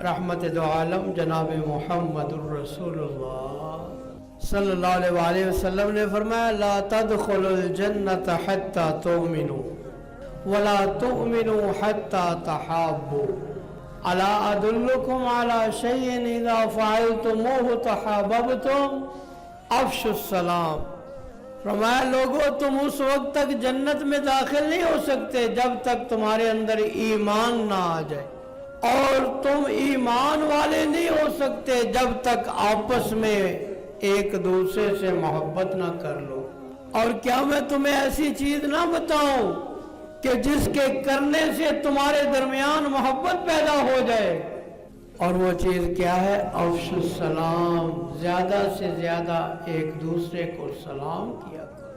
رحمت دو عالم جناب محمد الرسول اللہ صلی اللہ علیہ وآلہ وسلم نے فرمایا لا تدخلوا الجنت حتی تؤمنوا ولا تؤمنوا حتی تحابوا الا ادلکم علی شیء اذا فعلتموه تحاببتم افشوا السلام۔ فرمایا لوگو تم اس وقت تک جنت میں داخل نہیں ہو سکتے جب تک تمہارے اندر ایمان نہ آ جائے، اور تم ایمان والے نہیں ہو سکتے جب تک آپس میں ایک دوسرے سے محبت نہ کر لو۔ اور کیا میں تمہیں ایسی چیز نہ بتاؤں کہ جس کے کرنے سے تمہارے درمیان محبت پیدا ہو جائے؟ اور وہ چیز کیا ہے؟ افشوا السلام، زیادہ سے زیادہ ایک دوسرے کو سلام کیا کرو۔